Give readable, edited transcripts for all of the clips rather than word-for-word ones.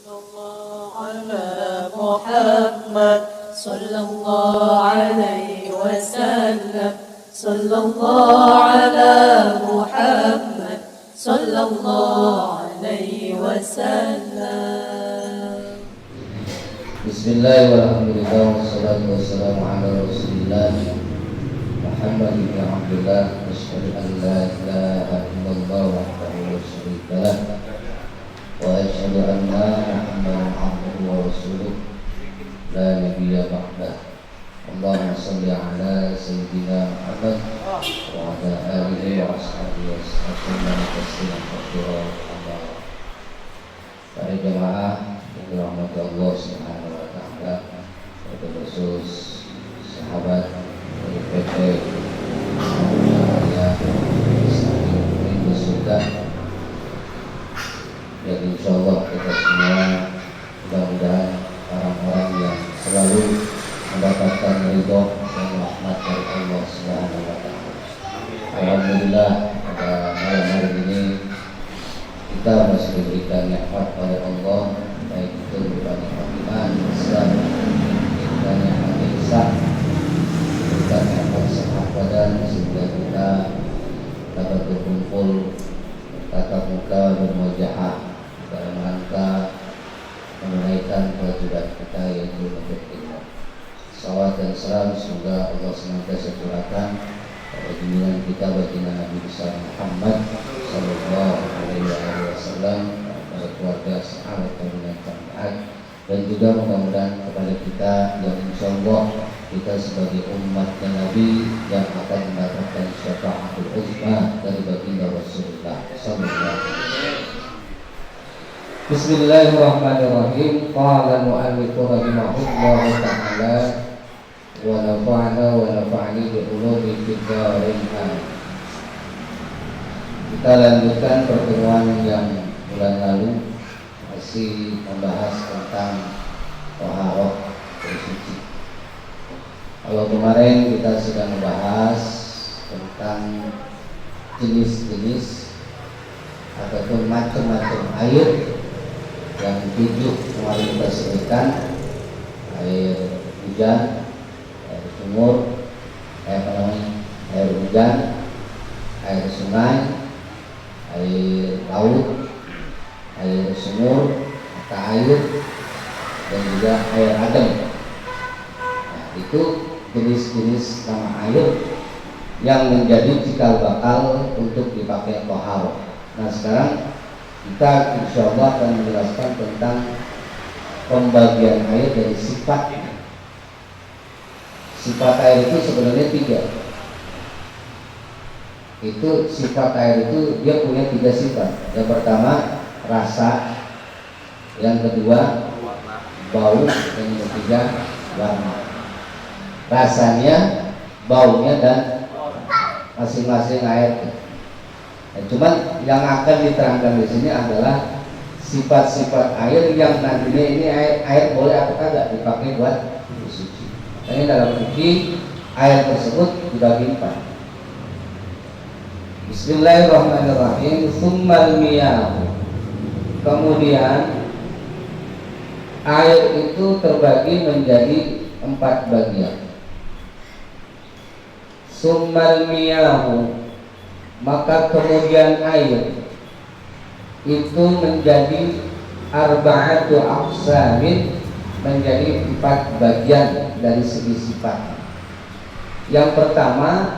الله على محمد صلى الله عليه وسلم صلى الله على محمد صلى الله عليه وسلم. بسم الله والحمد لله والصلاة والسلام على رسول الله محمد بن عبد الله أشهد أن لا إله إلا الله وحده لا شريك له وأشهد أن محمدا عبده ورسوله لا نبي بعده. اللهم صل على سيدنا محمد وعلى آله وأصحابه وسلم تسليما كثيرا. Para jemaah yang dirahmati Allah Subhanahu wa taala, khusus sahabat dari PT Muhammadiyah Rindu Surga. Jadi insyaallah kita semua mudah-mudahan orang-orang yang selalu mendapatkan ridho dan rahmat dari Allah Subhanahu wa taala. Alhamdulillah pada malam hari ini kita masih diberikan nikmat oleh Allah, baik itu berupa nikmat iman, Islam, dan nikmat ihsan, dan nikmat sehat badan sehingga kita dapat berkumpul tatap muka bermujaah dalam rangka menunaikan kewajiban kita yaitu menuntut ilmu. Salawat dan salam semoga Allah senantiasa curahkan pada junjungan kita baginda Nabi besar Muhammad sallallahu alaihi wasallam, pada keluarga, sahabat dan tabi'in, dan juga mudah-mudahan kepada kita yang insyaallah kita sebagai umat Nabi yang akan mendapatkan syafaatul uzma dari baginda Rasulullah sallallahu alaihi wasallam. Bismillahirrahmanirrahim. Qala al-mu'allif rahimahullah ta'ala wa nafa'ana wa nafa'ani bi ulumi fid-dharain. Kita lanjutkan pertemuan yang bulan lalu masih membahas tentang taharah bersuci. Kalau kemarin kita sudah membahas tentang jenis-jenis ataupun macam-macam air yang 7 kemarin kita sebutkan: air hujan, air sumur, air hujan, air sungai, air laut, air sumur, mata air, dan juga air adem. Nah, itu jenis-jenis nama air yang menjadi cikal bakal untuk dipakai taharah. Nah, sekarang kita insyaallah akan menjelaskan tentang pembagian air dari sifatnya. Sifat air itu sebenarnya 3. Itu sifat air itu dia punya 3 sifat. Yang pertama rasa, yang kedua bau, dan yang ketiga warna. Rasanya, baunya, dan masing-masing air. Nah, cuman yang akan diterangkan di sini adalah sifat-sifat air yang nantinya ini air boleh atau kagak dipakai buat bersuci. Makanya dalam fikih air tersebut dibagi 4. Bismillahirrahmanirrahim. Tsummal miyah. Kemudian air itu terbagi menjadi 4 bagian. Tsummal miyah, maka kemudian air itu menjadi arba'atu aqsamin, menjadi 4 bagian dari segi sifat. Yang pertama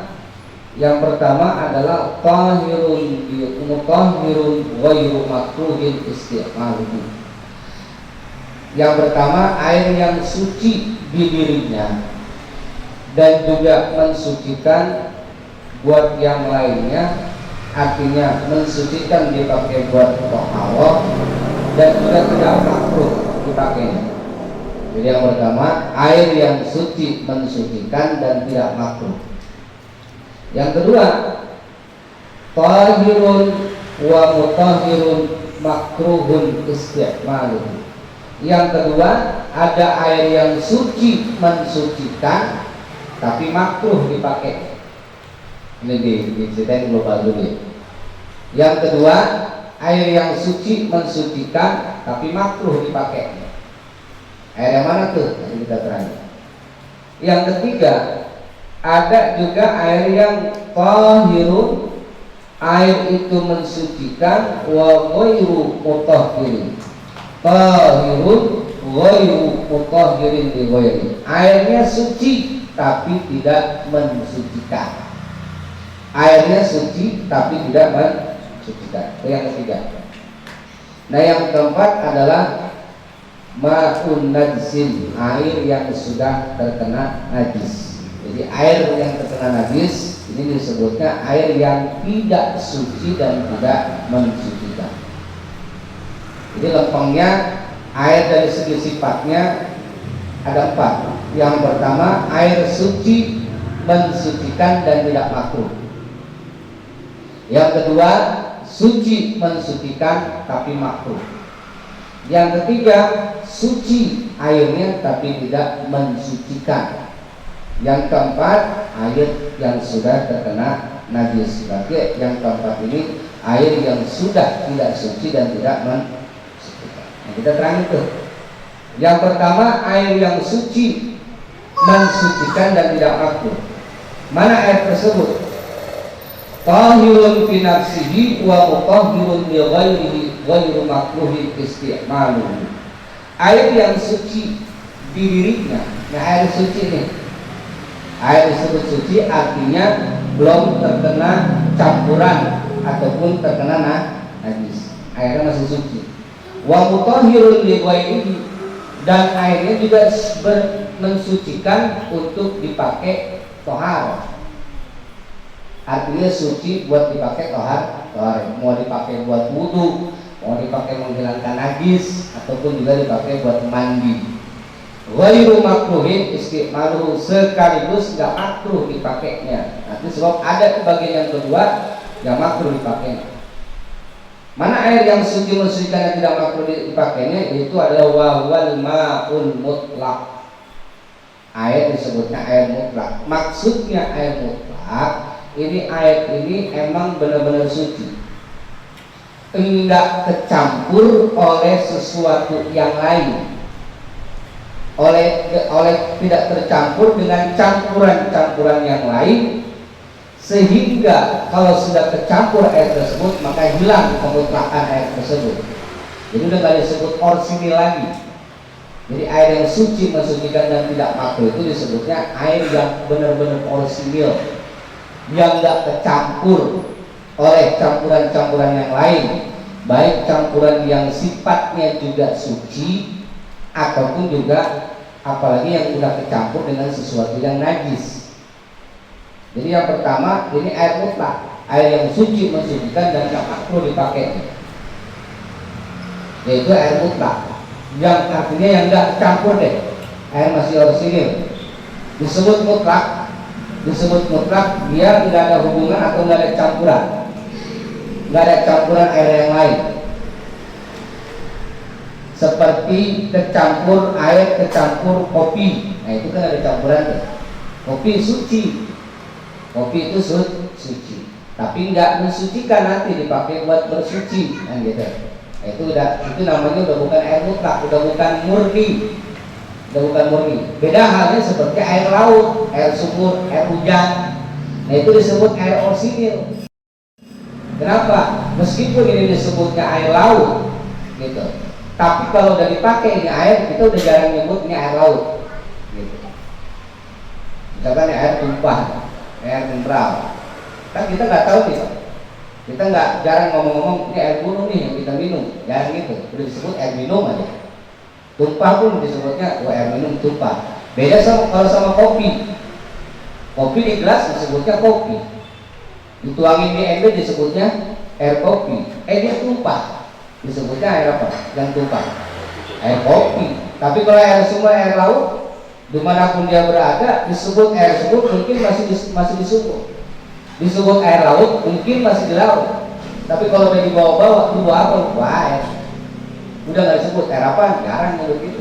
adalah tahirun ghairu makruhin isti'maluhu. Yang pertama air yang suci di dirinya dan juga mensucikan buat yang lainnya, artinya mensucikan dipakai buat taharah dan juga tidak makruh dipakainya. Jadi yang pertama air yang suci mensucikan dan tidak makruh. Yang kedua tahirun wa mutahhirun makruhun isti'maluhu. Yang kedua ada air yang suci mensucikan tapi makruh dipakai. Ini diceritain global dulu ya. Yang kedua, air yang suci mensucikan tapi makruh dipakai. Air yang mana tuh? Nanti kita terangkan. Yang ketiga, ada juga air yang tahirun, air itu mensucikan, wa ghairu mutahhirin. Tahirun ghairu mutahhirin li ghairi. Airnya suci tapi tidak mensucikan. Airnya suci tapi tidak mensucikan. Itu yang ketiga. Nah, yang keempat adalah ma'un najsin, air yang sudah terkena najis. Jadi air yang terkena najis ini disebutnya air yang tidak suci dan tidak mensucikan. Jadi lempengnya air dari segi sifatnya ada 4. Yang pertama, air suci, mensucikan dan tidak makruh. Yang kedua, suci, mensucikan tapi makruh. Yang ketiga, suci airnya tapi tidak mensucikan. Yang keempat, air yang sudah terkena najis. Berarti yang keempat ini air yang sudah tidak suci dan tidak mensucikan. Nah, kita terang itu. Yang pertama, air yang suci, mensucikan dan tidak makruh. Mana air tersebut? Tahirun fi nafsihi wa mutahhirun li ghairihi ghairu makruhin isti'maluhu. Air yang suci di dirinya. Nah, air suci nih. Air disebut suci artinya belum terkena campuran ataupun terkena najis. Airnya masih suci. Wa mutahhirun li ghairihi, dan airnya juga mensucikan untuk dipakai tohar. Artinya suci buat dipakai tohar, mau dipakai buat wudu, mau dipakai menghilangkan najis, ataupun juga dipakai buat mandi. Ghairu makruhin istimaluhu, sekaligus nggak makruh dipakainya. Nanti sebab ada bagian yang kedua yang makruh dipakainya. Mana air yang suci mensucikan dan tidak makruh dipakainya? Itu adalah wahwal ma'un mutlak. Air disebutnya air mutlak. Maksudnya air mutlak, ini air ini emang benar-benar suci, enggak kecampur oleh sesuatu yang lain, oleh tidak tercampur dengan campuran-campuran yang lain, sehingga kalau sudah kecampur air tersebut maka hilang kemutlakan air tersebut. Jadi udah nggak disebut orsinil lagi. Jadi air yang suci, mensucikan dan tidak makruh itu disebutnya air yang benar-benar orsinil, yang nggak kecampur oleh campuran-campuran yang lain, baik campuran yang sifatnya juga suci ataupun juga apalagi yang sudah kecampur dengan sesuatu yang najis. Jadi yang pertama ini air mutlak, air yang suci, mensucikan dan tidak makruh dipakai, yaitu air mutlak, yang artinya yang nggak campur deh, air masih orisinil, disebut mutlak. Disebut mutlak dia tidak ada hubungan atau nggak ada campuran, nggak ada campuran air yang lain. Seperti kecampur air, kecampur kopi, nah itu kan ada campuran tuh. Kopi suci, kopi itu suci, tapi nggak mensucikan, nanti dipakai buat bersuci, kan gitu. Nah, itu namanya udah bukan air mutlak, udah bukan murni. Beda halnya seperti air laut, air sumur, air hujan. Nah itu disebut air orsinil. Kenapa? Meskipun ini disebutnya air laut, gitu. Tapi kalau udah dipakai ini air, kita udah jarang nyebut ini air laut, gitu. Misalkan air tumpah, air mineral, kan kita nggak tahu nih. Kita nggak jarang ngomong-ngomong ini air gunung nih yang kita minum, jarang gitu. Udah disebut air minum aja. Tumpah pun disebutnya air minum tumpah. Beda kalau sama kopi. Kopi di gelas disebutnya kopi. Dituangin di ember disebutnya air kopi. Dia tumpah, disebutnya air apa? Yang tumpah, air kopi. Tapi kalau air sumber, air laut, dimanapun dia berada, disebut air sumber mungkin masih di sumur. Disebut air laut mungkin masih di laut. Tapi kalau udah dibawa-bawa, itu apa? Air. Udah nggak disebut air apa, jarang nyebut itu.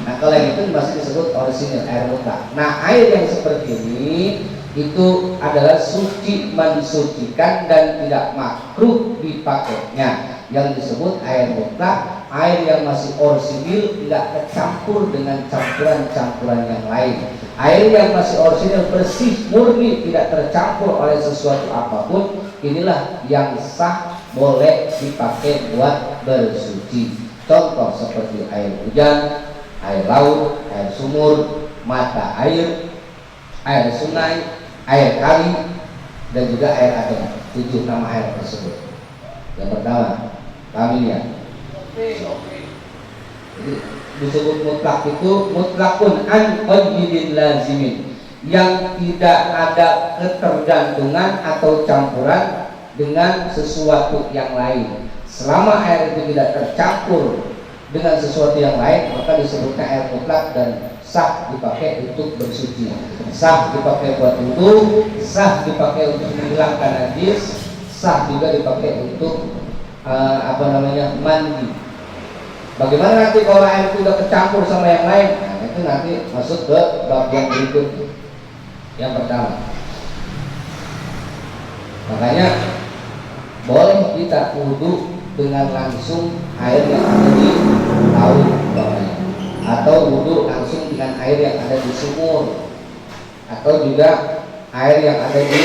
Nah kalau yang itu masih disebut orisinil, air mutlak. Nah air yang seperti ini itu adalah suci, mensucikan dan tidak makruh dipakainya, yang disebut air mutlak, air yang masih orisinil tidak tercampur dengan campuran-campuran yang lain. Air yang masih orisinil, bersih, murni, tidak tercampur oleh sesuatu apapun, inilah yang sah boleh dipakai buat bersuci. Contoh seperti air hujan, air laut, air sumur, mata air, air sungai, air kali, dan juga air adem. 7 nama air tersebut. Yang pertama, kami lihat. Jadi disebut mutlak itu mutlakun an qayyidin lazimin, yang tidak ada ketergantungan atau campuran dengan sesuatu yang lain. Selama air itu tidak tercampur dengan sesuatu yang lain, maka disebutnya air mutlak dan sah dipakai untuk bersuci, sah dipakai buat wudu, sah dipakai untuk menghilangkan najis, sah juga dipakai untuk mandi. Bagaimana nanti kalau air itu sudah tercampur sama yang lain? Nah, itu nanti masuk ke bab yang berikutnya. Yang pertama, makanya boleh kita wudu dengan langsung air yang ada di laut, atau wudu langsung dengan air yang ada di sumur, atau juga air yang ada di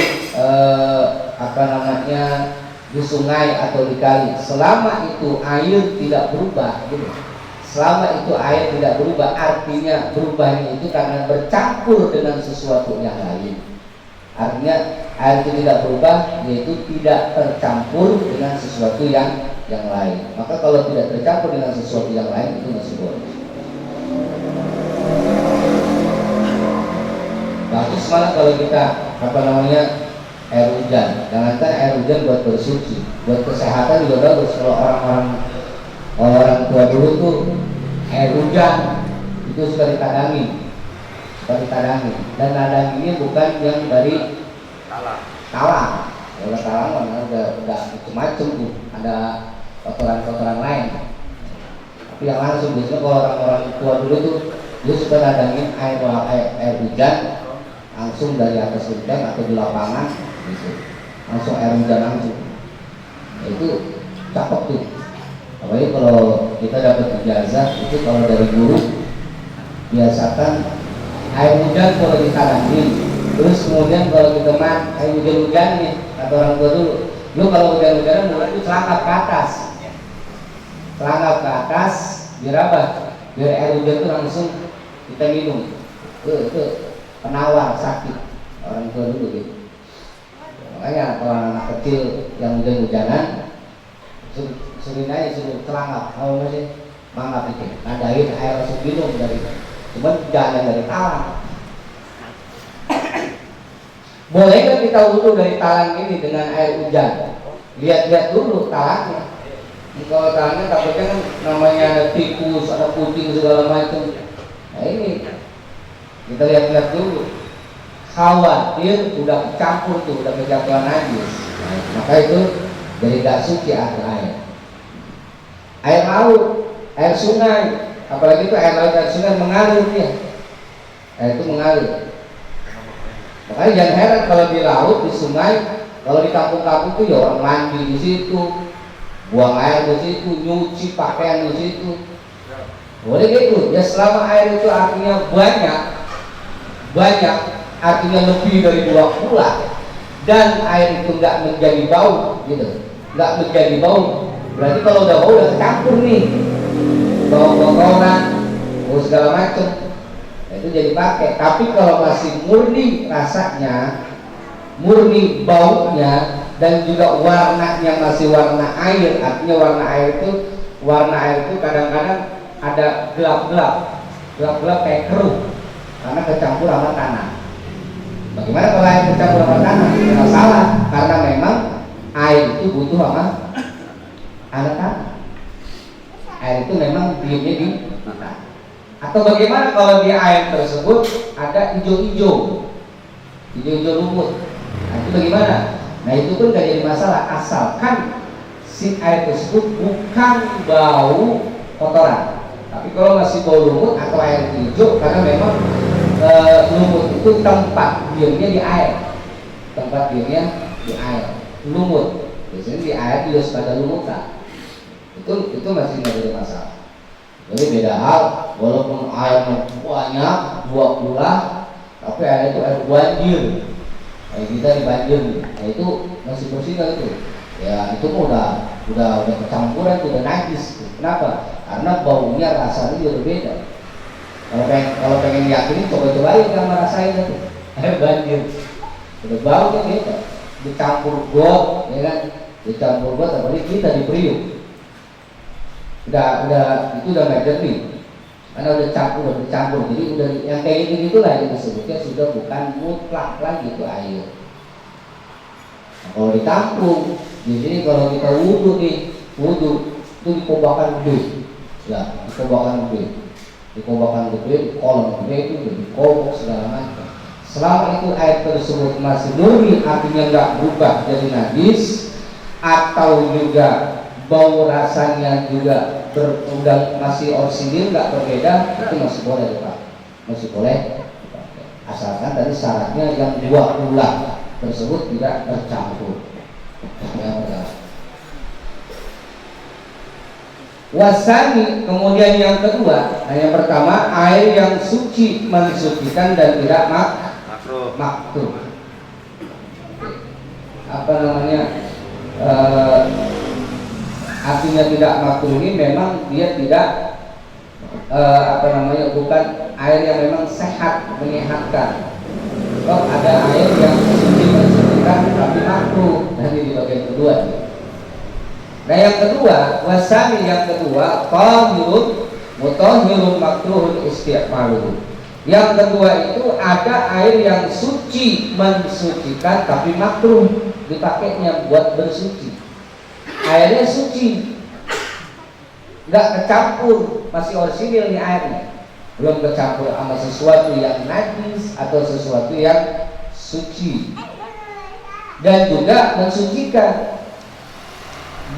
di sungai atau di kali, selama itu air tidak berubah gitu. Selama itu air tidak berubah, artinya berubahnya itu karena bercampur dengan sesuatu yang lain. Artinya air itu tidak berubah, yaitu tidak tercampur dengan sesuatu yang lain. Maka kalau tidak tercampur dengan sesuatu yang lain, itu masih boleh. Bagus malah kalau kita air hujan. Jangankan air hujan buat bersuci, buat kesehatan juga bagus. Kalau orang tua dulu tuh air hujan itu suka ditadangin, dan nadanginnya bukan yang dari talang. Kalau talang udah macam-macam tuh, ada kotoran-kotoran lain. Tapi yang langsung biasanya kalau orang-orang tua dulu tuh dia suka nadangin air hujan langsung dari atas genteng atau di lapangan gitu. Langsung air hujan langsung. Itu cakep tuh. Apalagi kalau kita dapat ijazah itu, kalau dari guru biasakan air hujan kalau ditadangin, terus kemudian kalau kita air hujan nih, kata orang tua dulu, lu kalau hujan-hujanan mulai itu selangkap ke atas, biar apa? Biar air hujan itu langsung kita minum. Itu penawar sakit orang tua dulu gitu. Makanya kalau anak kecil yang hujan-hujanan sering aja suruh celangap, kalau masih mangap itu, nadain air langsung minum dari, cuman jangan dari talang. Boleh kan kita wudu dari talang ini dengan air hujan? Lihat-lihat dulu talangnya. Kalau talangnya takutnya kan namanya ada tikus, ada kucing segala macam. Nah ini kita lihat-lihat dulu. Khawatir udah campur tuh, udah kejatuhan najis. Nah, maka itu jadi gak suci air. Air laut, air sungai, apalagi itu air laut, air sungai mengalir dia. Air itu mengalir. Makanya jangan heran kalau di laut, di sungai, kalau di kampung-kampung itu ya orang mandi di situ, buang air di situ, nyuci pakaian di situ. Boleh gitu. Ya selama air itu artinya banyak, artinya lebih dari 2 bulan, dan air itu nggak menjadi bau gitu, nggak menjadi bau. Berarti kalau udah bau udah campur nih, bau-bauan, bau segala macam, itu jadi pakai. Tapi kalau masih murni rasanya, murni baunya, dan juga warnanya masih warna air, artinya warna air itu kadang-kadang ada gelap-gelap kayak keruh karena kecampur sama tanah. Bagaimana kalau air kecampur sama tanah? Tidak salah, karena memang air itu butuh sama tanah. Air itu memang diamnya di tanah. Atau bagaimana kalau di air tersebut ada hijau-hijau lumut? Nah itu bagaimana? Nah itu pun gak jadi masalah, asalkan si air tersebut bukan bau kotoran. Tapi kalau masih bau lumut atau air hijau, karena memang lumut itu tempat diamnya di air. Lumut biasanya di air juga suka ada lumutan. itu masih nggak jadi masalah. Jadi beda hal, walaupun airnya banyak 20, tapi air itu air banjir, kayak kita di banjir, nah itu masih bersih kan itu. Ya itu udah kecampuran, udah najis. Kenapa? Karena baunya, rasanya juga berbeda. Kalau pengen yakinin, coba-cobain sama rasain itu air banjir. Udah baunya beda, dicampur got, ya kan? Dicampur got, apalagi kita di Priuk. Itu udah nggak jernih, karena udah campur, jadi udah yang kayak gitu lah yang disebutnya sudah bukan mutlak lagi itu air. Nah, kalau ditampung, di sini kalau kita wudhu itu dikobakan gede, ya dikobakan gede, di kolam gede itu dikobok segala macam. Selama itu air tersebut masih murni, artinya nggak berubah jadi najis, atau juga bau rasanya juga masih orisinil, nggak berbeda, itu masih boleh dipakai. Asalkan tadi syaratnya yang 20 tersebut tidak tercampur. Wasani, kemudian yang kedua, yang pertama air yang suci mensucikan dan tidak makruh. Artinya tidak makruh ini memang dia tidak bukan air yang memang sehat, menyehatkan. Kalau ada air yang suci mensucikan tapi makruh, nanti di bagian kedua. Nah yang kedua, wasani yang kedua, tahirun mutahhirun makruhun isti'maluhu. Yang kedua itu ada air yang suci mensucikan tapi makruh dipakainya buat bersuci. Airnya suci, nggak kecampur, masih orisinil nih airnya, belum kecampur sama sesuatu yang najis atau sesuatu yang suci. Dan juga mensucikan,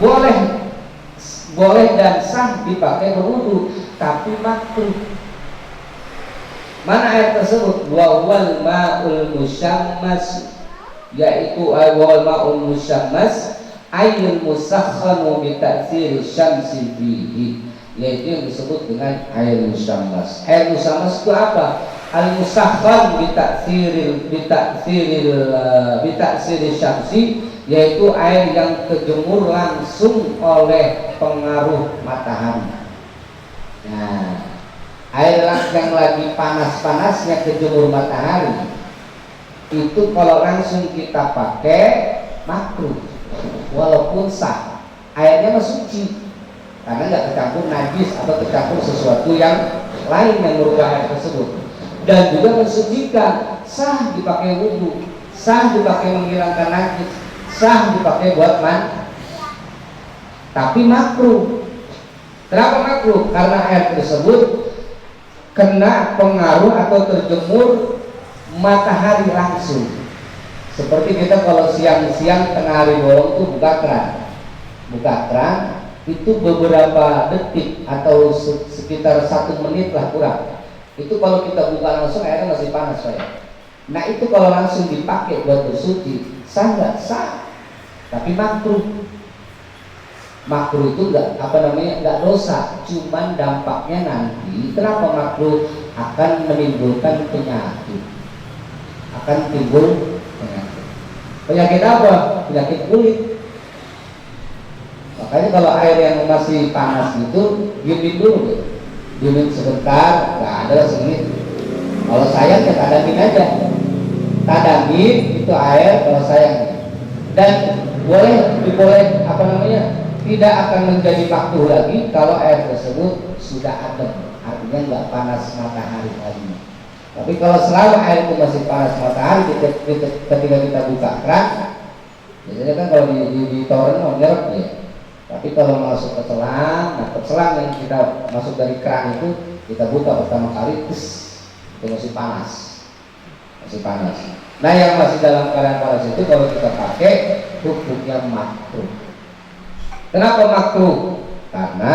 boleh dan sah dipakai berwudu, tapi makruh. Mana air tersebut? Wal ma'ul musyammas, yaitu wal ma'ul musyammas air musakhkhanu bi ta'thir syamsi fihi, yaitu yang disebut dengan air musyammas. Air musyammas itu apa? Al musakhkhan bi ta'thir syamsi, yaitu air yang kejemur langsung oleh pengaruh matahari. Nah, air yang lagi panas-panasnya kejemur matahari itu kalau langsung kita pakai makruh, walaupun sah. Airnya masih suci karena nggak tercampur najis atau tercampur sesuatu yang lain yang merubah air tersebut. Dan juga mensucikan, sah dipakai wudu, sah dipakai menghilangkan najis, sah dipakai buat tapi makruh. Kenapa makruh? Karena air tersebut kena pengaruh atau terjemur matahari langsung. Seperti kita kalau siang-siang tengah hari bolong tuh buka keran itu beberapa detik atau sekitar 1 menit lah kurang. Itu kalau kita buka langsung airnya masih panas saya. Nah itu kalau langsung dipakai buat bersuci, sah nggak? Sah, tapi makruh. Makruh itu nggak dosa, cuman dampaknya nanti kenapa makruh? Akan menimbulkan penyakit, akan timbul penyakit apa? Penyakit kulit. Makanya kalau air yang masih panas itu diemin dulu, diemin sebentar, nggak ada semenit. Kalau sayang ya tadangin itu air kalau sayang. Dan boleh tidak akan menjadi makruh lagi kalau air tersebut sudah adem, artinya nggak panas matahari lagi. Tapi kalau selama air itu masih panas matahari, ketika kita buka keran, biasanya kan kalau di toren mau nyerap ya. Tapi kalau masuk ke selang yang kita masuk dari keran itu kita buka pertama kali, itu masih panas. Nah yang masih dalam keadaan panas itu kalau kita pakai hukumnya makruh. Kenapa makruh? Karena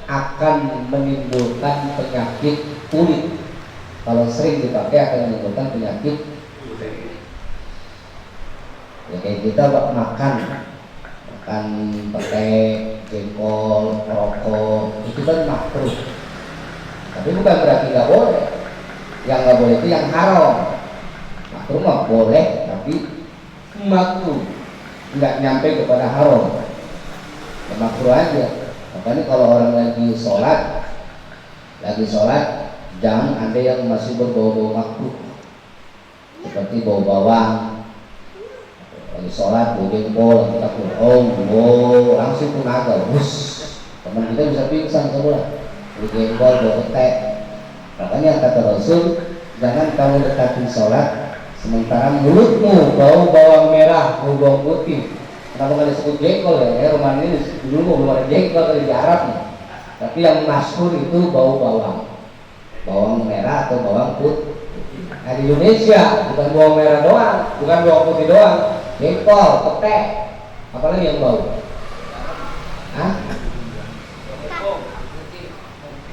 akan menimbulkan penyakit kulit. Kalau sering dipakai akan menimbulkan penyakit. Ya kayak kita makan pakai jengkol, rokok, itu kan makruh. Tapi bukan berarti nggak boleh. Yang nggak boleh itu yang haram. Makruh mah boleh, tapi makruh, nggak nyampe kepada haram. Ya, makruh aja. Makanya kalau orang lagi sholat, jangan ada yang masih berbau-bau makruh, seperti bau bawang. Lagi sholat, bau jengkol, kita bau langsung tenaga, teman kita bisa pingsan semua. Bau jengkol, bau petek. Makanya kata Rasul, jangan kamu dekatin sholat sementara mulutmu bau bawang merah, bau bawang putih. Kenapa nggak disebut jengkol ya? Rumah ini dulu belum ada jengkol di Arab nih. Tapi yang masyhur itu bau bawang merah atau bawang putih. Nah, di Indonesia bukan bawang merah doang, bukan bawang putih doang, jengkol, petek, apalagi yang bau? Hah?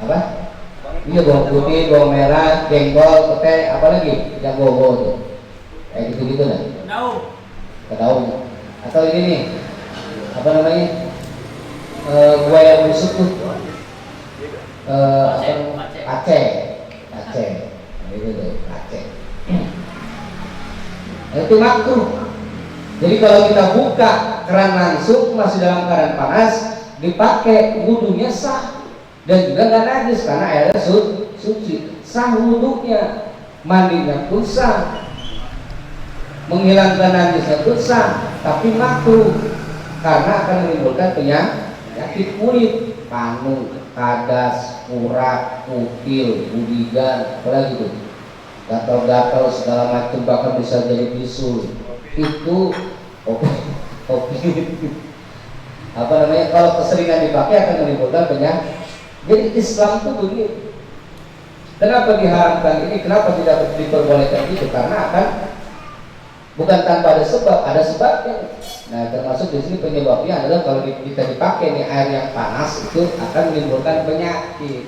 Apa? Iya, bawang putih, bawang merah, jengkol, petek, apalagi yang bau tuh? Kayak gitu-gitu lah. Daun. Atau ini nih, apa namanya? Buaya busuk tuh. Aceh. Itu tuh, Aceh. Itu makruh. Jadi kalau kita buka keran langsung masih dalam keadaan panas, dipakai, wudunya sah dan juga nggak najis karena airnya suci. Sah wudunya, mandinya pun sah, menghilangkan najisnya pun sah, tapi makruh karena akan menimbulkan penyakit kulit, panu, kadas, kurak, kutil, budigan, apalagi itu, gatal-gatal segala macam, bahkan bisa jadi bisul. Itu kopi apa namanya, kalau keseringan dipakai akan menimbulkan penyakit. Jadi Islam itu begitu. Kenapa diharamkan ini? Kenapa tidak diperbolehkan itu? Karena akan bukan tanpa ada sebab, ada sebabnya. Nah, termasuk di sini penyebabnya adalah kalau kita dipakai nih air yang panas itu akan menimbulkan penyakit.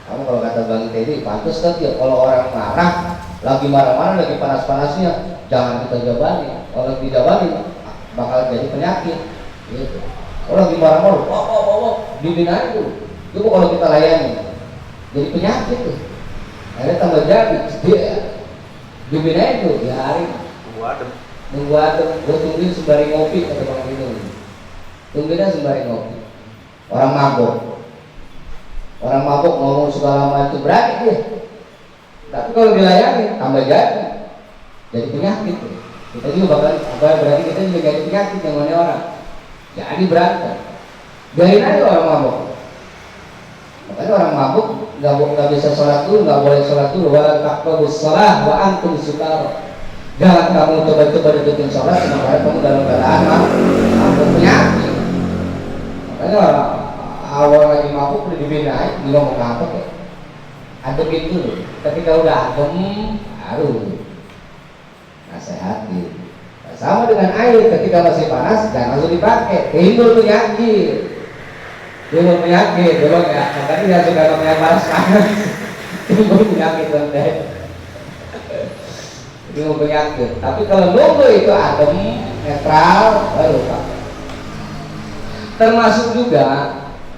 Kamu kalau kata Bang Teddy, pantas kan ya kalau orang marah, lagi marah-marah, lagi panas-panasnya, jangan kita jabani. Kalau dijabani bakal jadi penyakit. Gitu. Kalau lagi marah-marah, dibina itu kalau kita layani, jadi penyakit tuh. Akhirnya tambah jadi, dibina itu ya hari. Nunggu adem, gue tungguin sembari ngopi kata Bang Teddy. Tungguinnya sembari ngopi. Orang mabok ngomong segala macam berani dia. Tapi kalau dilayani tambah jadi penyakit. Kita juga berarti kita juga jadi penyakit yang mana orang. Jadi berantem. Biarin aja orang mabok. Makanya orang mabuk nggak bisa sholat dulu, nggak boleh sholat dulu. Wala taqrabus shalah wa antum sukara. Jangan kamu coba-coba deketin sholat sementara kamu dalam keadaan mabuk penyakit. Makanya orang awal lagi mabuk udah dibinain, dia ngomong apa ya? Ademin dulu. Ketika udah adem, baru nasihati. Sama dengan air, ketika masih panas jangan langsung dipakai, timbul penyakit. Timbul penyakit, dulu ya. Makanya dia suka namanya panas. Timbul penyakit nanti. Timbul penyakit. Tapi kalau nunggu itu adem, netral, baru pakai.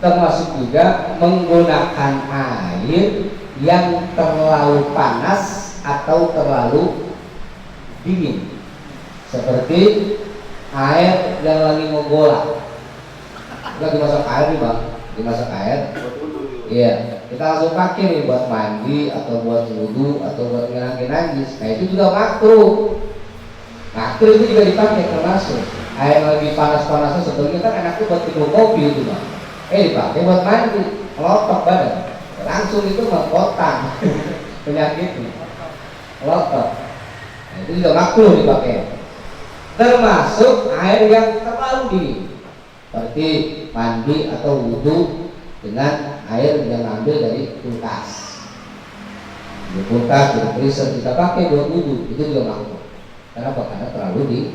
Termasuk juga menggunakan air yang terlalu panas atau terlalu dingin, seperti air yang lagi ngegolak. Kita dimasak air nih Bang, dimasak air. Iya, kita langsung pakai nih buat mandi atau buat wudhu atau buat ngilangin najis. Nah itu juga makruh. Makruh itu juga dipakai termasuk. Air lagi panas-panasnya sebetulnya kan enaknya buat minum kopi itu Bang. Dipakai buat mandi, melotok badan. Langsung itu mengkotak penyakitnya, melotok. Nah, itu juga makruh dipakai. Termasuk air yang terlalu dingin, seperti mandi atau wudhu dengan air yang ambil dari kulkas. Di kulkas, di freezer kita pakai buat wudhu, itu juga makruh. Kenapa? Karena terlalu dingin.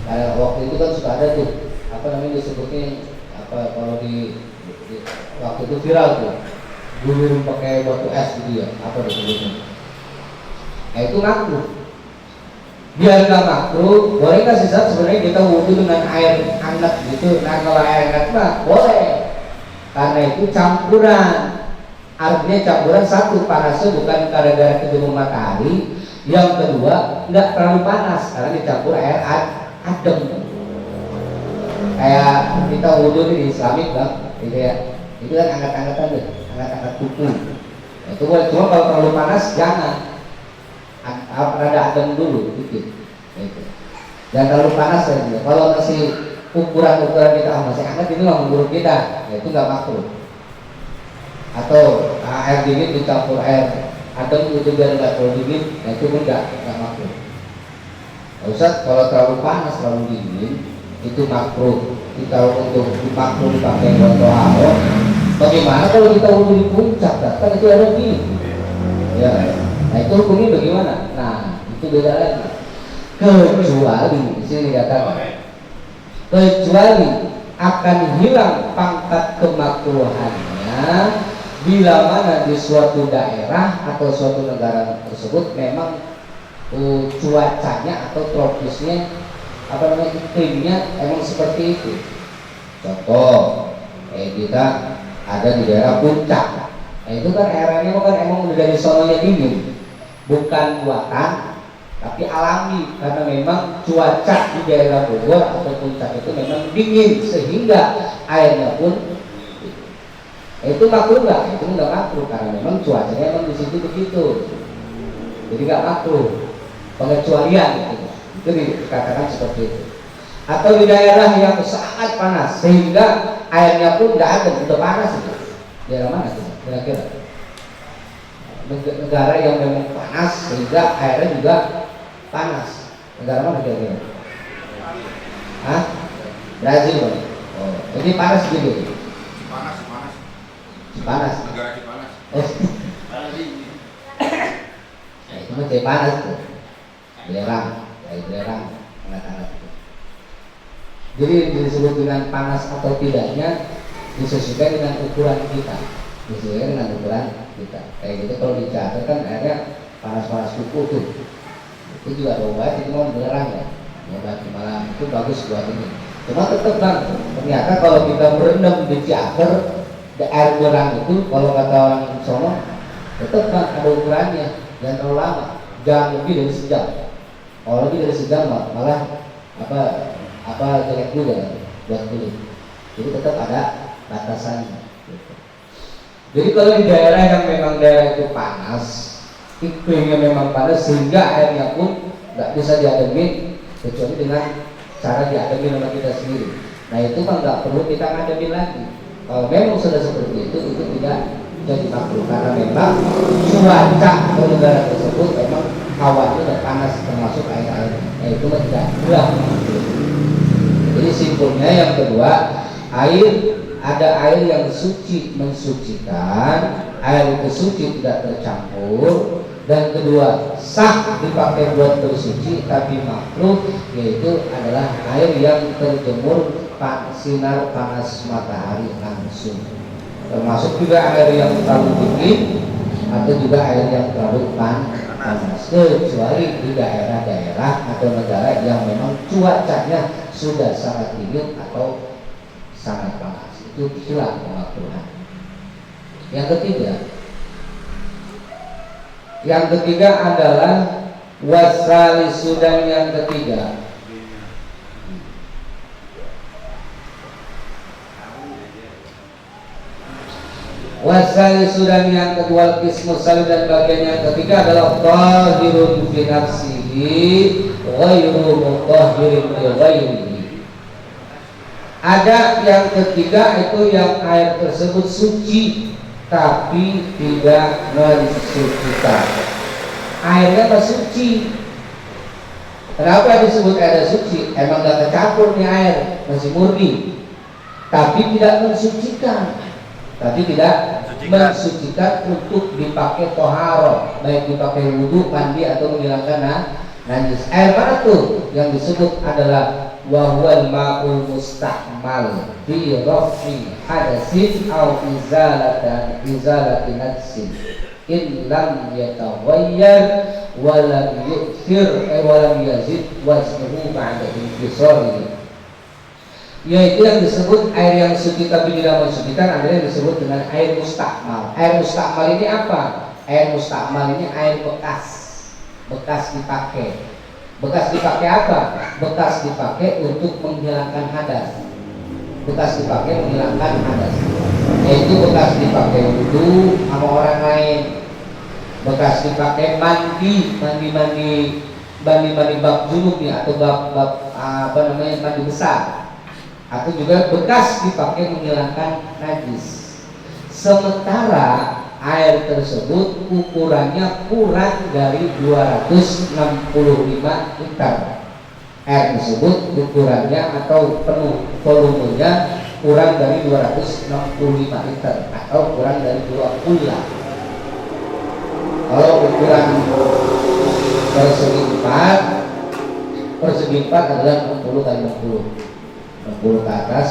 Karena waktu itu kan suka ada tuh apa namanya disebutnya apa kalau di waktu itu viral tuh dulu pakai batu es gitu ya, apa disebutnya? Nah itu makruh. Biar nggak makruh, boleh nggak sih sebenarnya kita wudhu dengan air hangat gitu? Nah kalau air hangat mah boleh, karena itu campuran. Artinya campuran satu, panasnya bukan gara-gara ketemu matahari. Yang kedua nggak terlalu panas karena dicampur air adem. Kayak kita wudhu di Islamik bang, gitu ya. Itu kan angkat-angkatan deh, angkat-angkat kuku. Itu boleh, cuma kalau terlalu panas jangan. Rada adem dulu dikit. Gitu. Jangan terlalu panas ya. Kalau masih ukuran-ukuran kita masih hangat itu nggak menurut kita, ya itu nggak makruh. Atau air dingin dicampur air adem itu biar nggak terlalu dingin, nah itu pun nggak makruh. Ustaz, kalau terlalu panas terlalu dingin itu makruh. Kita untuk makruh dipakai buat doa. Bagaimana kalau kita wudhu di puncak, kan itu ada dingin. Ya, nah itu hukumnya bagaimana? Nah itu beda lagi. Kecuali di sini dikatakan, kecuali akan hilang pangkat kemakruhannya bila mana di suatu daerah atau suatu negara tersebut memang cuacanya atau tropisnya iklimnya emang seperti itu. Contoh, kita ada di daerah puncak, itu kan airnya kan emang dari sononya dingin, bukan buatan tapi alami, karena memang cuaca di daerah Bogor atau puncak itu memang dingin sehingga airnya pun itu makruh nggak? Itu nggak makruh karena memang cuacanya memang di situ begitu, jadi nggak makruh, pengecualian gitu. Itu dikatakan seperti itu. Atau di daerah yang sangat panas sehingga airnya pun nggak ada, sudah panas itu. Daerah mana itu? Kira-kira negara yang memang panas sehingga airnya juga panas. Negara mana kira-kira? Hah? Brazil. Oh, jadi panas gitu. Panas. Negara Cipanas. Oh. Nah, itu mah panas tuh. Belerang, hangat-hangat. Jadi disebut dengan panas atau tidaknya disesuaikan dengan ukuran kita. Disesuaikan dengan ukuran kita. Kayak gitu kalau dicatat kan airnya panas-panas kuku tuh. Itu juga obat, itu mau belerang ya. Obat malam itu bagus buat ini. Cuma tetap kan, ternyata kalau kita berendam di Ciater, air belerang itu kalau kata orang sono tetap kan ada ukurannya, jangan terlalu lama, jangan lebih dari sejam. Kalau lebih dari sejam malah jelek juga buat kulit. Jadi tetap ada batasannya. Jadi kalau di daerah yang memang daerah itu panas, iklimnya memang panas sehingga airnya pun nggak bisa diademin kecuali dengan cara diademin oleh kita sendiri. Nah itu kan nggak perlu kita ngademin lagi. Kalau memang sudah seperti itu tidak jadi makruh karena memang cuaca di negara tersebut memang hawanya udah panas termasuk air-air. Itu tidak berat. Jadi simpulnya yang kedua, ada air yang suci mensucikan, air itu suci tidak tercampur, dan kedua sah dipakai buat bersuci tapi makruh, yaitu adalah air yang terjemur sinar panas matahari langsung, termasuk juga air yang terlalu dingin atau juga air yang terlalu panas, kecuali di daerah-daerah atau negara yang memang cuacanya sudah sangat dingin atau sangat panas, itu hilang kemakruhan. Yang ketiga adalah wasali sudan. Yang ketiga wasali sudan, yang kedua kismu salib, dan bagian yang ketiga adalah tahirun fi nafsihi ghairu mutahhirin li ghairihi. Ada yang ketiga itu yang air tersebut suci tapi tidak mensucikan. Airnya masih suci. Kenapa disebut air suci? Emang gak tercampur nih air, masih murni, tapi tidak mensucikan. Mensucikan untuk dipakai toharo, baik dipakai wudhu, mandi atau menghilangkan najis. Air mana tuh? Yang disebut adalah wahwal ma'ul musta'mal fi rafi hadasin au izalati najsin. in lam yataghayyar wa lam yu'thir wa lam yazid waznuhu ba'da infisarihi, yaitu yang disebut air yang suci tapi tidak mensucikan adalah yang disebut dengan air mustakmal. Air mustakmal ini apa? Air mustakmal ini air bekas dipakai. Bekas dipakai apa? Bekas dipakai untuk menghilangkan hadas. Bekas dipakai menghilangkan hadas. Yaitu bekas dipakai wudu sama orang lain. Bekas dipakai mandi bab junub ya, atau bab mandi besar. Atau juga bekas dipakai menghilangkan najis. Sementara air tersebut ukurannya kurang dari 265 liter. Air tersebut ukurannya atau penuh volumenya kurang dari 265 liter atau kurang dari 2 kula. Kalau ukuran persegi 4 adalah 60 kali 60. 60 ke atas,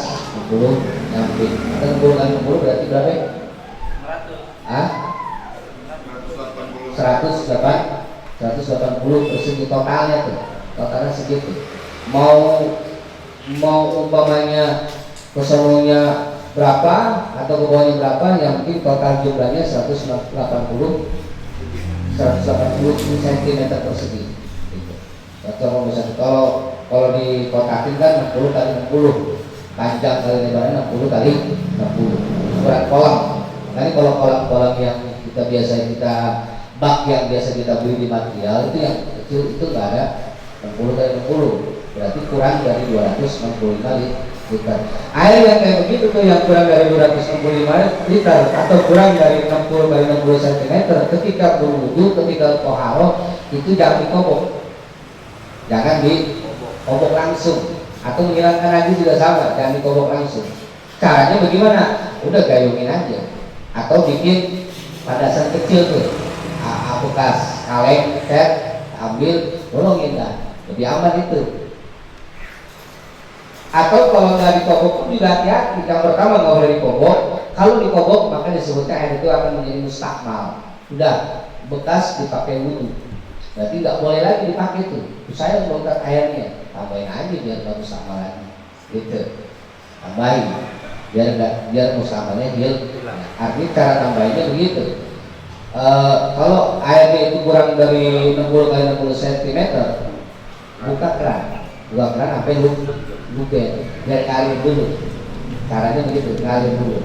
60 nyamping. Atau 60 kali 60 berarti berapa? 180 persegi totalnya tuh. Totalnya segitu. Mau umpamanya kesononya berapa atau ke bawahnya berapa, yang penting total jumlahnya 180 cm persegi. Gitu. Kalau dikotakin kan 60 kali 60, panjang kali lebarnya 60 kali 60. Ukuran kolam. Makanya kalau kolam-kolam yang kita bak yang biasa kita beli di material itu yang kecil itu nggak ada 60 kali 60, berarti kurang dari 265 liter. Air yang kayak begitu tuh yang kurang dari 265 liter atau kurang dari 60 kali 60 cm ketika berwudu, ketika toharoh itu jangan dikobok, jangan dikobok langsung. Atau menghilangkan najis juga sama, jangan dikobok langsung. Caranya bagaimana? Udah gayungin aja, atau bikin padasan kecil tuh, bekas kaleng, ambil, bolongin lah, lebih aman itu. Atau kalau nggak dikobok pun juga hati-hati. Yang pertama nggak boleh dikobok. Kalau dikobok maka disebutnya air itu akan menjadi mustakmal. Udah bekas dipakai wudu, berarti nggak boleh lagi dipakai tuh. Saya bongkar airnya, tambahin aja biar nggak mustakmal lagi, gitu. Tambahin biar mustakmalnya hilang. Artinya cara tambahinnya begitu. Kalau airnya itu kurang dari 60 kali 60 cm, buka keran sampai luber, biar ngalir dulu. Caranya begitu, ngalir dulu.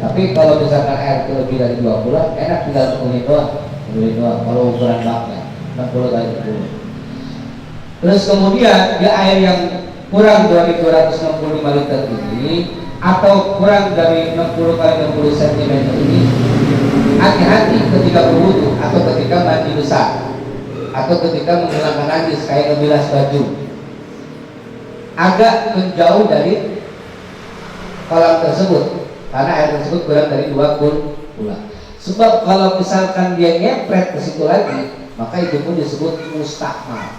Tapi kalau misalkan air itu lebih dari 20, enak tinggal kulit doang. Kalau ukuran baknya 60 kali 60. Terus kemudian di air yang kurang dari 265 liter ini atau kurang dari 60 kali 60 cm ini, hati-hati ketika berwudu atau ketika mandi besar atau ketika menghilangkan najis kayak ngebilas baju. Agak menjauh dari kolam tersebut karena air tersebut kurang dari 2 kula. Sebab kalau misalkan dia nyepret ke situ lagi, maka itu pun disebut mustakmal.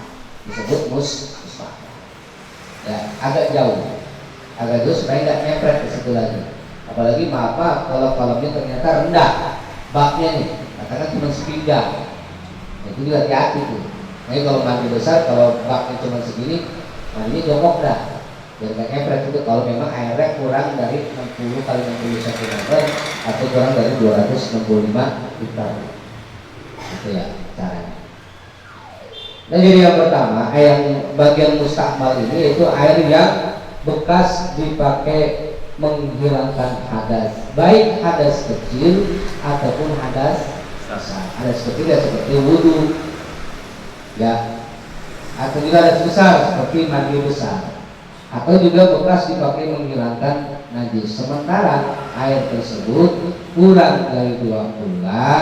Ya, agak jauh supaya nggak nyepret ke situ lagi. Apalagi maaf kalau kolamnya ternyata rendah baknya nih, katakan cuma sepinggang, itu juga hati-hati tuh. Nah, kalau mandi besar, kalau baknya cuma segini, mandinya jongkok dah, biar nggak nyepret itu. Kalau memang airnya kurang dari 60 kali 60 cm atau kurang dari 265 liter, itu ya caranya. Nah, jadi yang pertama, yang bagian mustakmal ini yaitu air yang bekas dipakai menghilangkan hadas, baik hadas kecil ataupun hadas besar. Hadas kecil ya seperti wudu, ya, atau juga hadas besar seperti mandi besar, atau juga bekas dipakai menghilangkan najis. Sementara air tersebut kurang dari 2 kula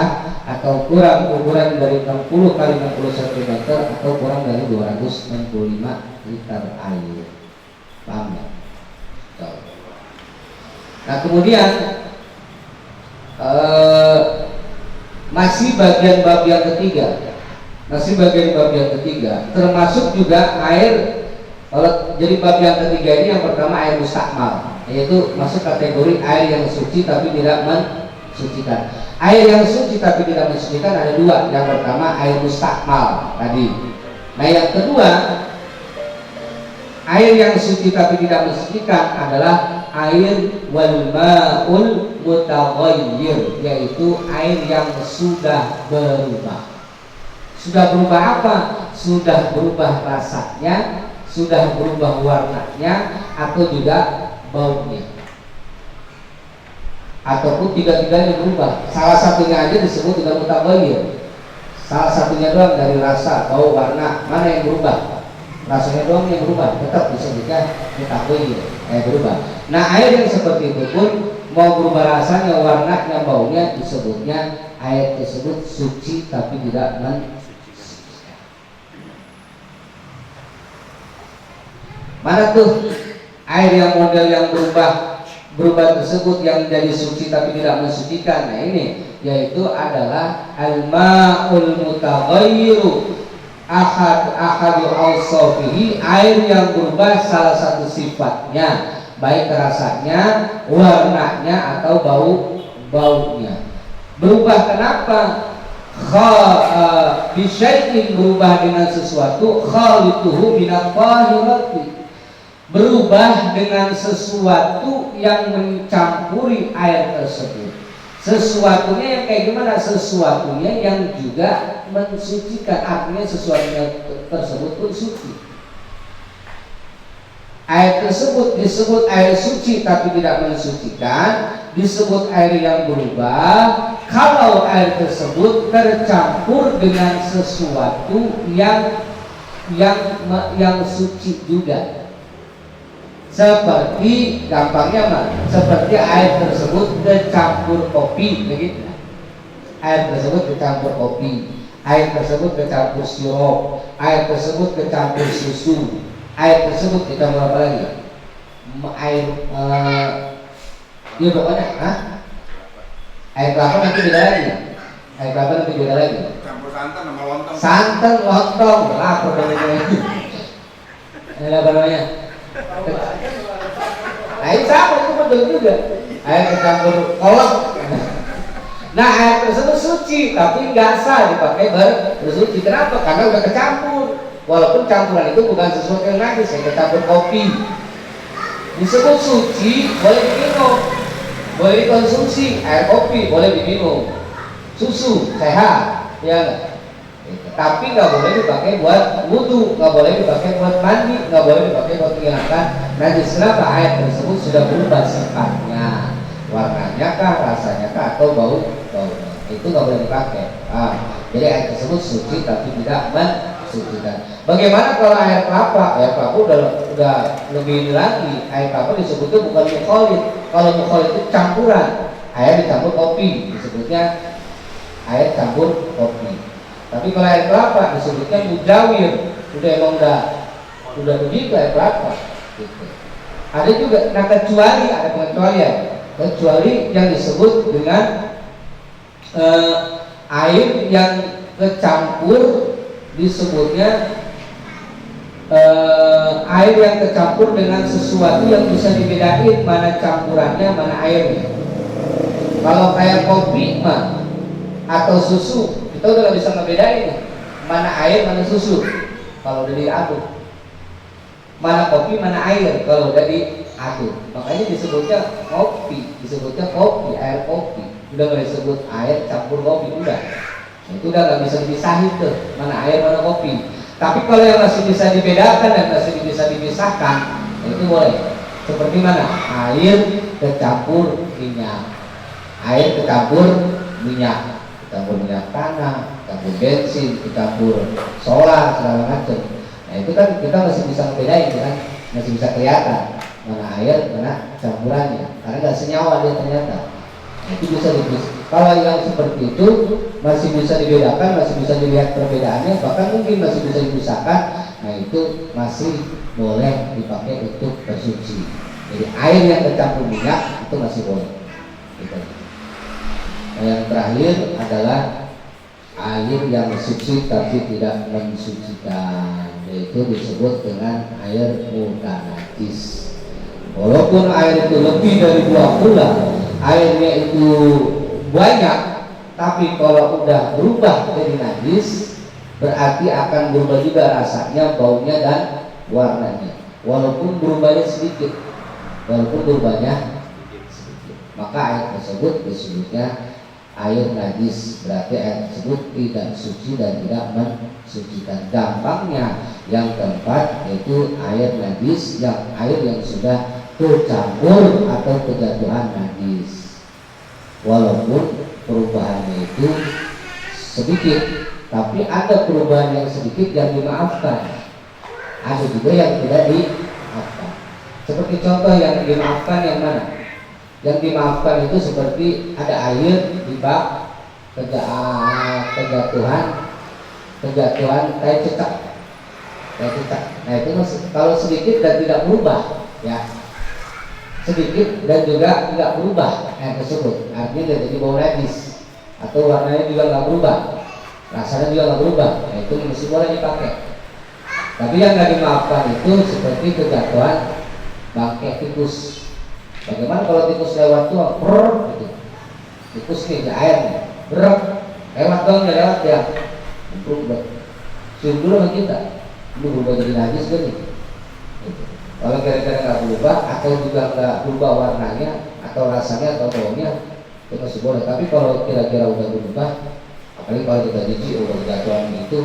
atau kurang ukuran dari 60 kali 60 cm atau kurang dari 265 liter air. Paham ya? Nah, kemudian masih bagian bab yang ketiga, termasuk juga air. Kalau jadi bab yang ketiga ini, yang pertama air mustakmal, yaitu masuk kategori air yang suci tapi tidak mensucikan. Air yang suci tapi tidak mensucikan ada dua. Yang pertama air mustakmal tadi. Nah yang kedua, air yang suci tapi tidak mensucikan adalah air wal ma'ul mutaghayyir, yaitu air yang sudah berubah. Sudah berubah apa? Sudah berubah rasanya, sudah berubah warnanya, atau juga baunya, ataupun tiga-tiganya berubah. Salah satunya aja disebut dengan mutaghayyir. Salah satunya doang dari rasa, bau, warna, mana yang berubah? Rasanya doang yang berubah, tetap disebutnya mutaghayyir, berubah. Nah air yang seperti itu pun mau berubah rasanya, warnanya, baunya, disebutnya air tersebut suci tapi tidak mensucikan. Mana tuh air yang model yang berubah tersebut yang menjadi suci tapi tidak mensucikan? Nah ini yaitu adalah al-ma'ul mutaghayyiru ahadu awsafihi, air yang berubah salah satu sifatnya, baik rasanya, warnanya, atau baunya. Berubah kenapa? Bisyai'in, berubah dengan sesuatu, khalituhu minat tahirati, berubah dengan sesuatu yang mencampuri air tersebut. Sesuatunya yang kayak gimana? Sesuatunya yang juga mensucikan, artinya sesuatunya tersebut pun suci. Air tersebut disebut air suci tapi tidak mensucikan, disebut air yang berubah kalau air tersebut tercampur dengan sesuatu yang suci juga. Seperti gampangnya mah, seperti air tersebut kecampur kopi, begitu. Air tersebut kecampur kopi, air tersebut kecampur sirup, air tersebut kecampur susu, air tersebut dicampur apa lagi? Air ya pokoknya, air kelapa nanti beda lagi. Air kelapa nanti beda lagi. Campur santan sama lontong. Santan, lontong, apa namanya? Ini apa namanya? Nah ini sama, itu betul juga. Air kecampur kolak. Nah air tersebut suci tapi nggak sah dipakai bersuci. Kenapa? Karena udah kecampur. Walaupun campuran itu bukan sesuatu yang najis, yang kecampur kopi. Disebut suci, boleh diminum, boleh dikonsumsi. Air kopi boleh diminum, susu sehat, ya. Tapi nggak boleh dipakai buat wudhu, nggak boleh dipakai buat mandi, nggak boleh dipakai buat menghilangkan najis. Kenapa? Air tersebut sudah berubah sifatnya, warnanya kah, rasanya kah, atau baunya, itu nggak boleh dipakai. Jadi air tersebut suci tapi tidak mensucikan. Bagaimana kalau air kelapa? Air kelapa udah lebih lagi. Air kelapa disebutnya bukan mukholid. Kalau mukholid itu campuran, air dicampur kopi, disebutnya air campur kopi. Tapi kalau air kelapa disebutnya mujawir, udah begitu air kelapa. Gitu. Ada juga, nah kecuali ada pengecualian, kecuali yang disebut dengan air yang kecampur, disebutnya air yang kecampur dengan sesuatu yang bisa dibedain mana campurannya, mana airnya. Kalau kayak kopi mah atau susu, kita udah gak bisa ngebedain mana air mana susu kalau udah diaduk, mana kopi mana air kalau udah diaduk. Makanya disebutnya kopi, disebutnya kopi, air kopi, udah gak disebut air campur kopi, udah. Itu udah gak bisa dipisahin tuh mana air mana kopi. Tapi kalau yang masih bisa dibedakan dan masih bisa dipisahkan, itu boleh. Seperti mana? Air kecampur minyak, air kecampur minyak, campur minyak tanah, campur bensin, campur solar, segala macam. Nah itu kan kita masih bisa membedain, kan? Masih bisa kelihatan mana air, mana campurannya, karena nggak senyawa dia ternyata. Nah, itu bisa dipisah. Kalau yang seperti itu masih bisa dibedakan, masih bisa dilihat perbedaannya, bahkan mungkin masih bisa dipisahkan. Nah itu masih boleh dipakai untuk bersuci. Jadi air yang kecampur minyak itu masih boleh. Gitu. Yang terakhir adalah air yang suci tapi tidak mensucikan, yaitu disebut dengan air mutanajis. Walaupun air itu lebih dari 2 bulan, airnya itu banyak, tapi kalau udah berubah jadi najis berarti akan berubah juga rasanya, baunya dan warnanya, walaupun berubahnya sedikit, maka air tersebut disebutnya air najis, berarti air tersebut tidak suci dan tidak mensucikan. Gampangnya yang keempat yaitu air najis, yang air yang sudah tercampur atau kejatuhan najis, walaupun perubahannya itu sedikit, tapi ada perubahan yang sedikit yang dimaafkan, ada juga yang tidak dimaafkan. Seperti contoh yang dimaafkan yang mana? Yang dimaafkan itu seperti ada air di bak kejatuhan kayak cecak. Nah itu kalau sedikit dan tidak berubah, ya sedikit dan juga tidak berubah air tersebut, artinya tidak jadi bau najis atau warnanya juga nggak berubah, rasanya juga nggak berubah, nah itu masih boleh dipakai. Tapi yang nggak dimaafkan itu seperti kejatuhan bangkai tikus. Bagaimana kalau tikus lewat tuh, gitu. Tikus nih di air nih, lewat dong, lewat ya, berubah. Cium dulu sama kita, lu berubah jadi najis kan nih. Gitu. Kalau kira-kira nggak berubah atau juga nggak berubah warnanya atau rasanya atau baunya, itu masih boleh. Tapi kalau kira-kira udah berubah, apalagi kalau kita jijik udah kejatuhan itu,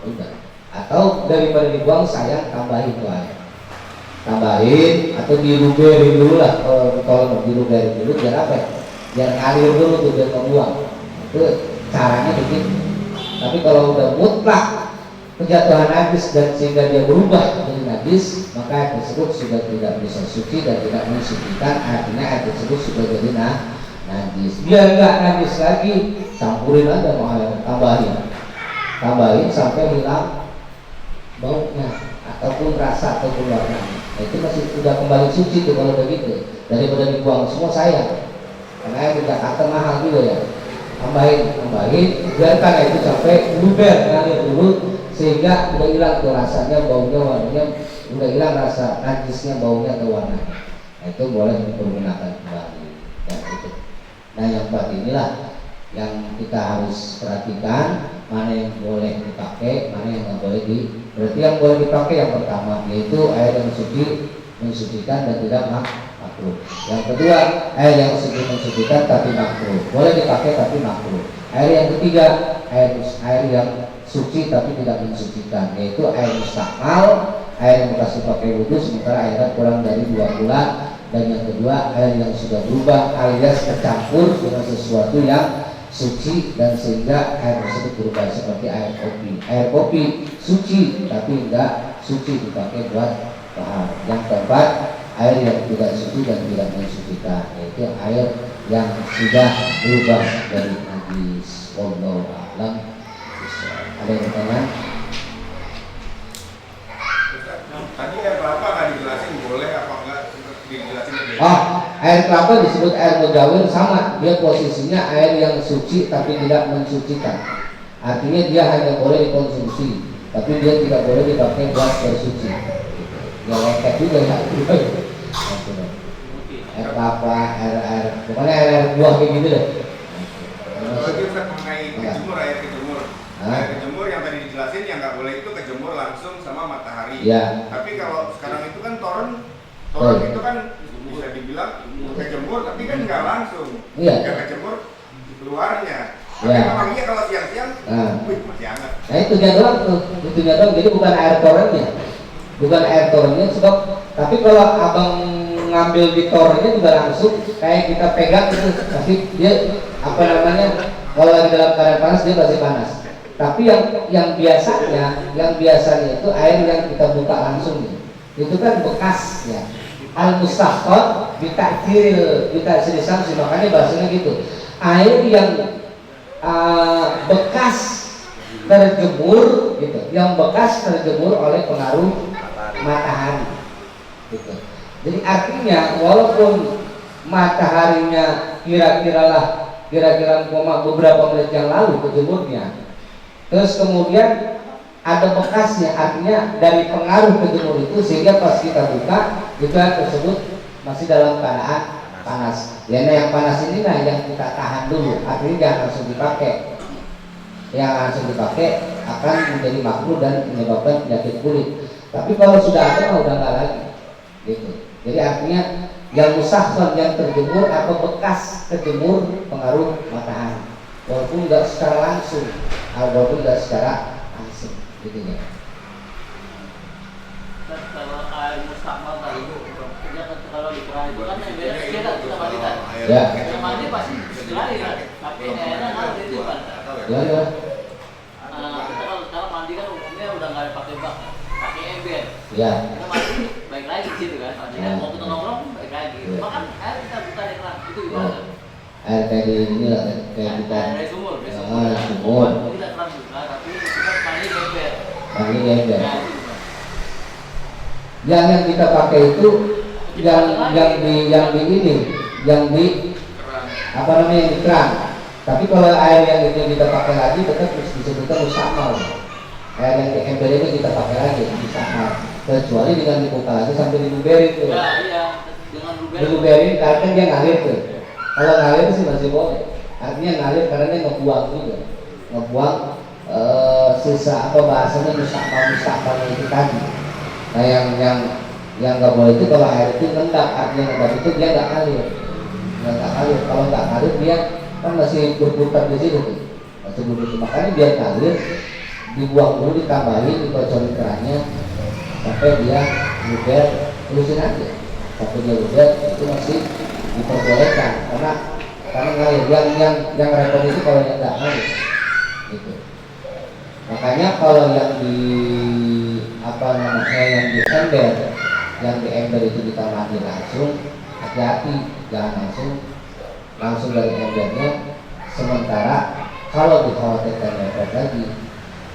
udah. Atau daripada dibuang sayang tambahin tuh air. Tambahin atau diluberin dulu lah, kalau diluberin dulu biar apa ya? Biar ngalir dulu tuh, biar membuang. Itu caranya begitu. Tapi kalau udah mutlak kejatuhan najis dan sehingga dia berubah menjadi najis, maka air tersebut sudah tidak bisa suci dan tidak mensucikan, artinya air tersebut sudah jadi najis. Biar nggak najis lagi, campurin aja mau air, tambahin sampai hilang baunya ataupun rasa ataupun warnanya. Nah, itu masih sudah kembali suci tuh kalau begitu, daripada dibuang semua sayang, karena air di Jakarta mahal juga ya. Tambahin, biarkan itu sampai luber ngalir dulu sehingga udah hilang tuh rasanya, baunya, warnanya, udah hilang rasa najisnya, baunya atau warnanya. Nah, itu boleh dipergunakan kembali. Nah yang empat inilah yang kita harus perhatikan, mana yang boleh dipakai, mana yang nggak boleh berarti yang boleh dipakai yang pertama yaitu air yang suci mensucikan dan tidak makruh. Yang kedua air yang suci mensucikan tapi makruh, boleh dipakai tapi makruh. Air yang ketiga air yang suci tapi tidak mensucikan, yaitu air mustakmal, air yang bekas dipakai wudhu sementara airnya kurang dari 2 bulan. Dan yang kedua air yang sudah berubah alias tercampur dengan sesuatu yang suci dan sehingga air tersebut berubah seperti air kopi. Air kopi suci tapi tidak suci dipakai buat bahan. Yang keempat air yang tidak suci dan tidak mensucikan, yaitu air yang sudah berubah dari najis. Wallahu a'lam. Ada yang bertanya? Tadi air kelapa nggak dijelasin boleh apa enggak, dijelasin lebih. Oh, air kelapa disebut air mujawir, sama, dia posisinya air yang suci tapi tidak mensucikan. Artinya dia hanya boleh dikonsumsi, tapi dia tidak boleh dipakai buat bersuci. Ya lengket juga ya. Air kelapa, air, pokoknya air buah kayak gitu deh. Lagi Ustaz mengenai kejemur, air kejemur. Air kejemur yang tadi dijelasin yang nggak boleh itu kejemur langsung sama matahari. Ya. Tapi kalau sekarang itu kan toren itu kan bisa dibilang kejemur tapi kan nggak langsung. Iya. Nggak kejemur luarnya. Tapi Ya. memangnya kalau siang-siang, masih hangat. Nah itunya doang tuh, jadi bukan air torennya, sebab tapi kalau abang ngambil di torennya juga langsung kayak kita pegang itu, pasti dia kalau lagi dalam keadaan panas dia pasti panas. Tapi yang biasanya itu air yang kita buka langsung itu kan bekas ya. Al-mustahqat bitaksil samsi, makanya bahasanya gitu. Air yang bekas terjemur gitu, yang bekas terjemur oleh pengaruh matahari gitu. Jadi artinya walaupun mataharinya kira-kira beberapa menit yang lalu kejemurnya, terus kemudian ada bekasnya, artinya dari pengaruh kejemur itu sehingga pas kita buka juga tersebut masih dalam keadaan panas. Ya, nah yang panas ini nah yang kita tahan dulu, artinya jangan langsung dipakai. Yang langsung dipakai akan menjadi makruh dan menyebabkan penyakit kulit. Tapi kalau sudah ada udah nggak lagi, gitu. Jadi artinya yang musakhkhar, yang terjemur atau bekas terjemur pengaruh matahari, walaupun nggak secara langsung, walaupun nggak secara langsung, gitu ya. Kalau air mustakmal tadi itu, kalau di keran itu kan beda kita mandi kan. Ya. Kita mandi pasti sekali kan, tapi airnya kalau itu kan. Ya ya. Kita kalau sekarang mandi kan umumnya udah nggak pakai bak, pakai ember. Ya. Kita mandi baik lagi di situ kan, mandi kan mau kita nongkrong baik lagi. Makan air kita buka di keran itu gimana? Air kayak di ini lah, kayak kita. Dari sumur, Sumur. Kita keran buka, tapi kita mandi di ember. Mandi di ember. Ya, itu gimana? Yang kita pakai itu yang di ini, yang di apa namanya di keran. Tapi kalau air yang itu kita pakai lagi tetap disebutkan mustakmal. Air yang di ember itu kita pakai lagi mustakmal. Kecuali dengan dibuka lagi sampai diluberin tuh. Ya, iya, dengan Diluberin karena dia ngalir tuh. Kalau ngalir sih masih boleh. Artinya ngalir karena dia ngebuang juga, ngebuang sisa atau bahasanya mustakmal itu tadi. Nah yang nggak boleh itu kalau air itu ngendap, artinya ngendap itu dia nggak ngalir, Kalau nggak ngalir dia kan masih berputar di situ tuh, masih berputar. Makanya dia ngalir, dibuang dulu, ditambahin, dikocorin kerannya sampai dia luber, terusin aja sampai dia luber, itu masih diperbolehkan karena ngalir. Yang repot itu kalau yang nggak ngalir, gitu. Makanya kalau yang di yang di ember itu kita mandi langsung, hati-hati jangan langsung dari embernya. Sementara kalau dikhawatirkan repot lagi,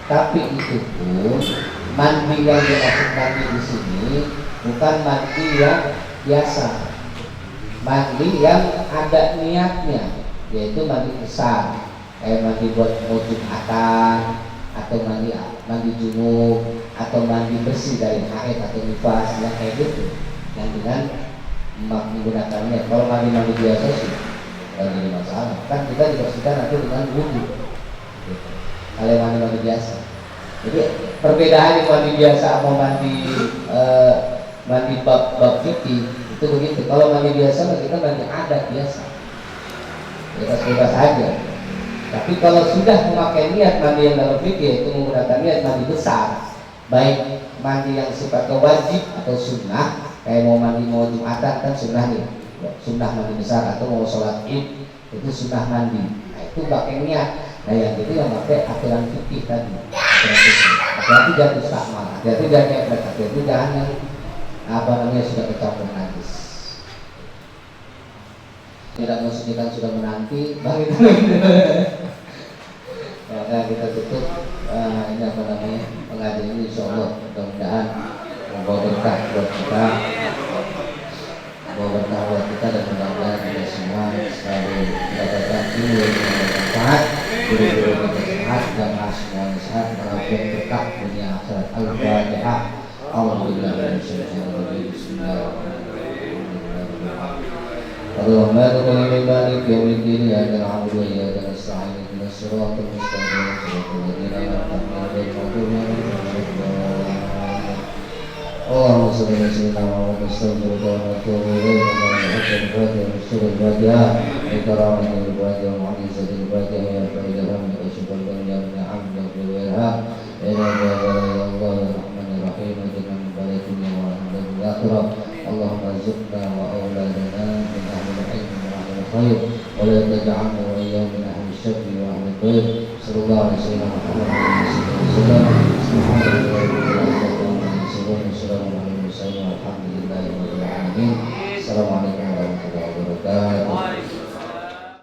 tapi itu pun mandi yang dimaksud mandi di sini bukan mandi yang biasa, mandi yang ada niatnya, yaitu mandi besar, kayak mandi buat mau jumatan, atau mandi junub, atau mandi bersih dari haid atau nifas, yang kayak gitu, yang dengan menggunakannya. Kalau mandi biasa sih nggak jadi masalah, kan kita dibersihkan nanti dengan wudhu, gitu. Kalau mandi biasa, jadi perbedaan mandi biasa sama mandi bab fikih itu begitu. Kalau mandi biasa kita mandi adat biasa, bebas aja. Tapi kalau sudah memakai niat mandi yang dalam fikih, itu menggunakan niat mandi besar, baik mandi yang sifatnya wajib atau sunnah, kayak mau jumatan kan sunnah nih, sunnah mandi besar, atau mau sholat id itu sunnah mandi. Nah itu pakai niat. Nah yang itu yang pakai aturan fikih tadi. Hati-hati jangan istakmal, hati-hati jangan nyepet, hati-hati jangan yang sudah kecampur najis. Tidak maksudnya kan sudah menanti bang itu. Maka kita tutup pengajian ini, insyaallah mudah-mudahan membawa berkah buat kita, dan mudah-mudahan kita semua selalu mendapatkan ilmu yang bermanfaat, guru-guru kita sehat dan semuanya sehat, mendapatkan berkah dunia akhirat. Al-Fatihah. Bismillahirrahmanirrahim. Maliki yaumiddin. Iyyaka na'budu wa iyyaka nasta'in. Ihdinas siratal mustaqim. Siratal ladzina an'amta 'alaihim ghairil maghdubi 'alaihim. Allahumma shalli 'ala sayyidina Muhammad wa sallim wa atubu ilaihi wa barik wa Al-Fatihah. Bikaramil Fatiha wa mu'jizatil Fatiha ya fa'ilah min asyfal dunya min hamdi wa ilha. Ila Allah ar-Rahmanir Rahim dengan barakatnya wa hamdul akhirah. Allahumma zidna wa auladana min ahli al-ilm wa ahli al-khair wa la taj'alna wa iyyahum min ahli al-syarr wa ahli al-khair. Sallallahu alaihi wasallam. Assalamualaikum warahmatullahi wabarakatuh.